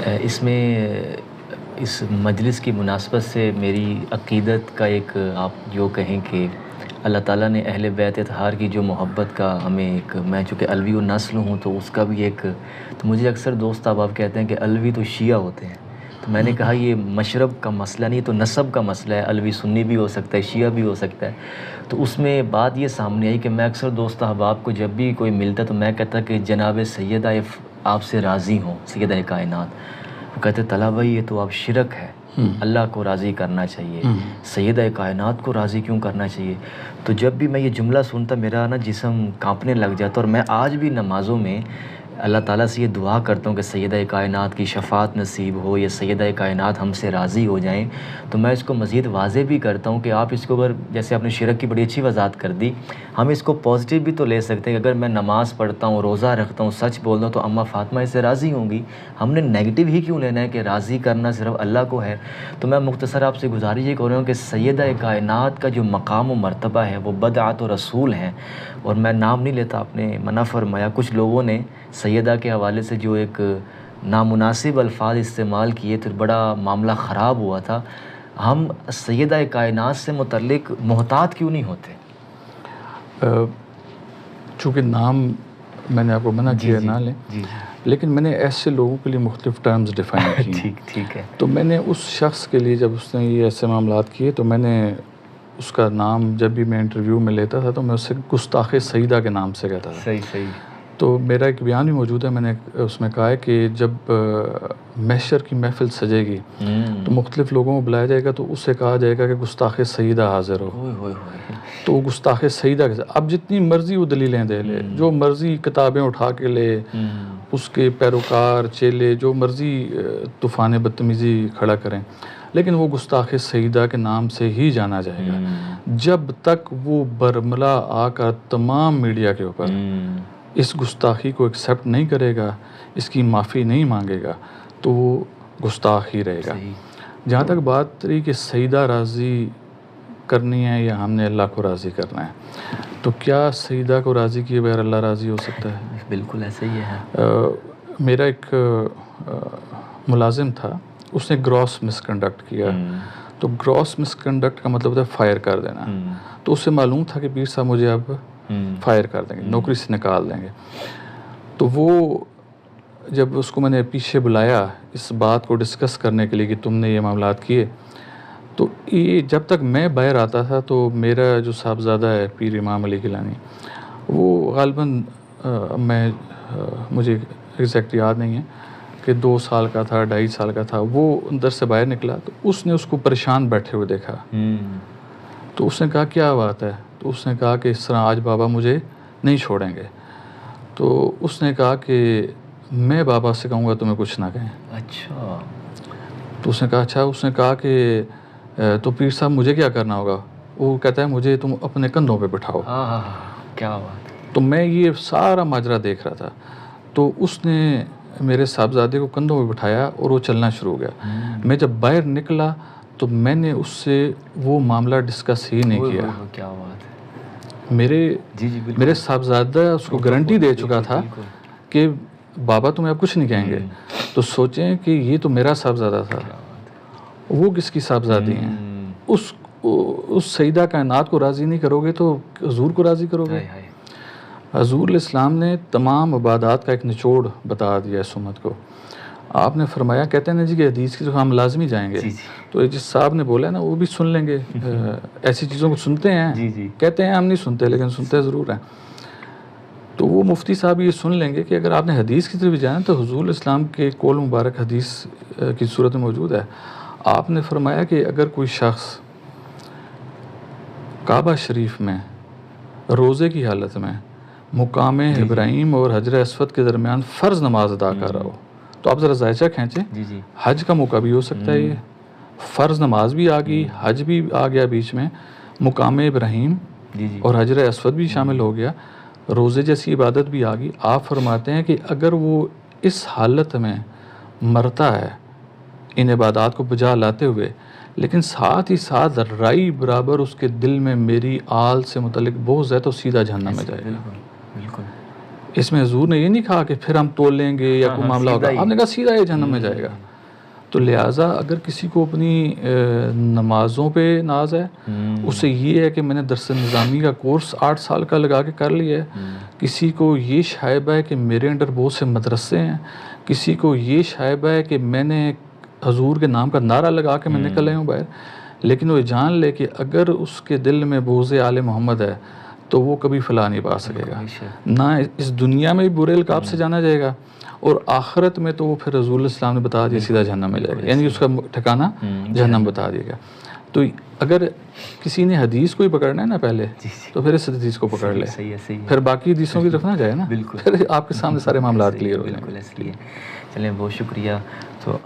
اس میں اس مجلس کی مناسبت سے میری عقیدت کا ایک آپ جو کہیں کہ اللہ تعالیٰ نے اہل بیت اطہار کی جو محبت کا ہمیں ایک، میں چونکہ علوی النسل ہوں تو اس کا بھی ایک، تو مجھے اکثر دوست احباب کہتے ہیں کہ علوی تو شیعہ ہوتے ہیں، تو میں نے کہا یہ مشرب کا مسئلہ نہیں، تو نسب کا مسئلہ ہے، علوی سنی بھی ہو سکتا ہے، شیعہ بھی ہو سکتا ہے۔ تو اس میں بات یہ سامنے آئی کہ میں اکثر دوست احباب کو جب بھی کوئی ملتا تو میں کہتا کہ جناب سیدہ آپ سے راضی ہوں، سیدہ کائنات۔ وہ کہتے طلحہ بھائی یہ تو آپ شرک ہے، اللہ کو راضی کرنا چاہیے، سیدہ کائنات کو راضی کیوں کرنا چاہیے؟ تو جب بھی میں یہ جملہ سنتا میرا نا جسم کانپنے لگ جاتا، اور میں آج بھی نمازوں میں اللہ تعالیٰ سے یہ دعا کرتا ہوں کہ سیدہ کائنات کی شفاعت نصیب ہو، یا سیدہ کائنات ہم سے راضی ہو جائیں۔ تو میں اس کو مزید واضح بھی کرتا ہوں کہ آپ اس کو اگر، جیسے آپ نے شرک کی بڑی اچھی وضاحت کر دی، ہم اس کو پازیٹیو بھی تو لے سکتے ہیں کہ اگر میں نماز پڑھتا ہوں، روزہ رکھتا ہوں، سچ بولتا ہوں تو اماں فاطمہ اس سے راضی ہوں گی۔ ہم نے نیگیٹو ہی کیوں لینا ہے کہ راضی کرنا صرف اللہ کو ہے؟ تو میں مختصر آپ سے گزارش یہ کر رہا ہوں کہ سیدہ کائنات کا جو مقام و مرتبہ ہے وہ بدعت و رسول ہیں، اور میں نام نہیں لیتا، آپ نے منع فرمایا، کچھ لوگوں نے سیدہ کے حوالے سے جو ایک نامناسب الفاظ استعمال کیے تو بڑا معاملہ خراب ہوا تھا۔ ہم سیدہ کائنات سے متعلق محتاط کیوں نہیں ہوتے؟ چونکہ نام میں نے آپ کو منع کیا نہ لیں، لیکن میں نے ایسے لوگوں کے لیے مختلف ٹرمز ڈیفائن کیے۔ ٹھیک ہے۔ تو میں نے اس شخص کے لیے جب اس نے یہ ایسے معاملات کیے تو میں نے اس کا نام جب بھی میں انٹرویو میں لیتا تھا تو میں اسے گستاخ سیدہ کے نام سے کہتا تھا۔ صحیح۔ تو میرا ایک بیان بھی موجود ہے، میں نے اس میں کہا ہے کہ جب محشر کی محفل سجے گی تو مختلف لوگوں کو بلایا جائے گا تو اسے کہا جائے گا کہ گستاخ سیدہ حاضر ہو۔ تو وہ گستاخ سیدہ کے اب جتنی مرضی وہ دلیلیں دے لے، جو مرضی کتابیں اٹھا کے لے، اس کے پیروکار چیلے جو مرضی طوفان بدتمیزی کھڑا کریں، لیکن وہ گستاخ سیدہ کے نام سے ہی جانا جائے گا جب تک وہ برملا آ کر تمام میڈیا کے اوپر اس گستاخی کو ایکسیپٹ نہیں کرے گا، اس کی معافی نہیں مانگے گا، تو وہ گستاخ ہی رہے گا۔ جہاں تک بات رہی کہ سیدہ راضی کرنی ہے یا ہم نے اللہ کو راضی کرنا ہے، تو کیا سیدہ کو راضی کیے بغیر اللہ راضی ہو سکتا ہے؟ بالکل ایسا ہی ہے۔ میرا ایک ملازم تھا، اس نے گراس مس کنڈکٹ کیا، تو گراس مس کنڈکٹ کا مطلب ہوتا ہے فائر کر دینا، تو اس سے معلوم تھا کہ پیر صاحب مجھے اب فائر کر دیں گے، نوکری سے نکال دیں گے۔ تو وہ جب اس کو میں نے پیچھے بلایا اس بات کو ڈسکس کرنے کے لیے کہ تم نے یہ معاملات کیے، تو یہ جب تک میں باہر آتا تھا تو میرا جو صاحبزادہ ہے پیر امام علی گیلانی، وہ غالباً مجھے ایگزیکٹ یاد نہیں ہے کہ 2 سال کا تھا، 2.5 سال کا تھا، وہ اندر سے باہر نکلا تو اس نے اس کو پریشان بیٹھے ہوئے دیکھا، تو اس نے کہا کیا بات ہے؟ تو اس نے کہا کہ اس طرح آج بابا مجھے نہیں چھوڑیں گے۔ تو اس نے کہا کہ میں بابا سے کہوں گا تمہیں کچھ نہ کہیں۔ اچھا۔ تو اس نے کہا اچھا، اس نے کہا کہ تو پیر صاحب مجھے کیا کرنا ہوگا؟ وہ کہتا ہے مجھے تم اپنے کندھوں پہ بٹھاؤ۔ کیا بات ہے۔ تو میں یہ سارا ماجرا دیکھ رہا تھا، تو اس نے میرے صاحبزادے کو کندھوں پہ بٹھایا اور وہ چلنا شروع ہو گیا۔ میں جب باہر نکلا تو میں نے اس سے وہ معاملہ ڈسکس ہی نہیں کیا۔ کیا بات ہے۔ میرے صاحبزادہ اس کو گارنٹی دے چکا تھا کہ بابا تمہیں اب کچھ نہیں کہیں گے۔ تو سوچیں کہ یہ تو میرا صاحبزادہ تھا، وہ کس کی صاحبزادی ہیں؟ اس سیدہ کائنات کو راضی نہیں کرو گے تو حضور کو راضی کرو گے؟ حضور علیہ السلام نے تمام عبادات کا ایک نچوڑ بتا دیا اس امت کو۔ آپ نے فرمایا، کہتے ہیں نا جی کہ حدیث کی تو ہم لازمی جائیں گے، تو جس صاحب نے بولا ہے نا وہ بھی سن لیں گے، ایسی چیزوں کو سنتے ہیں، کہتے ہیں ہم نہیں سنتے لیکن سنتے ضرور ہیں۔ تو وہ مفتی صاحب یہ سن لیں گے کہ اگر آپ نے حدیث کی طرف بھی جانا تو حضور علیہ السلام کے قول مبارک حدیث کی صورت میں موجود ہے۔ آپ نے فرمایا کہ اگر کوئی شخص کعبہ شریف میں روزے کی حالت میں مقام ابراہیم اور حجر اسود کے درمیان فرض نماز ادا کر رہا ہو، تو آپ ذرا ذائچہ کھینچیں، حج کا موقع بھی ہو سکتا ہے، یہ فرض نماز بھی آ گئی، حج بھی آ گیا بیچ میں، مقام ابراہیم اور حجر اسود بھی شامل ہو گیا، روزے جیسی عبادت بھی آ گئی۔ آپ فرماتے ہیں کہ اگر وہ اس حالت میں مرتا ہے ان عبادات کو بجا لاتے ہوئے، لیکن ساتھ ہی ساتھ رائی برابر اس کے دل میں میری آل سے متعلق بغض ہے، تو سیدھا جہنم میں جائے گا۔ اس میں حضور نے یہ نہیں کہا کہ پھر ہم تول لیں گے یا کوئی معاملہ ہوگا, آپ نے کہا سیدھا یہ جہنم میں جائے گا. تو لہٰذا اگر کسی کو اپنی نمازوں پہ ناز ہے, اسے یہ ہے کہ میں نے درس نظامی کا کورس 8 سال کا لگا کے کر لیا ہے, کسی کو یہ شائبہ ہے کہ میرے انڈر بہت سے مدرسے ہیں, کسی کو یہ شائبہ ہے کہ میں نے حضور کے نام کا نعرہ لگا کے میں نکل آیا ہوں باہر, لیکن وہ جان لے کہ اگر اس کے دل میں بغض آل محمد ہے تو وہ کبھی فلاح نہیں پا سکے گا, نہ اس دنیا میں بھی برے القاب سے جانا جائے گا, اور آخرت میں تو وہ پھر رسول اللہ السلام نے بتا دیا سیدھا جہنم میں جائے گا, یعنی اس کا ٹھکانہ جہنم بتا دیا گا. تو اگر کسی نے حدیث کو ہی پکڑنا ہے نا پہلے, تو پھر اس حدیث کو پکڑ لے, پھر باقی حدیثوں کی طرف نہ جائے نا, پھر آپ کے سامنے سارے معاملات کلیئر ہو جائیں گے. چلیں, بہت شکریہ.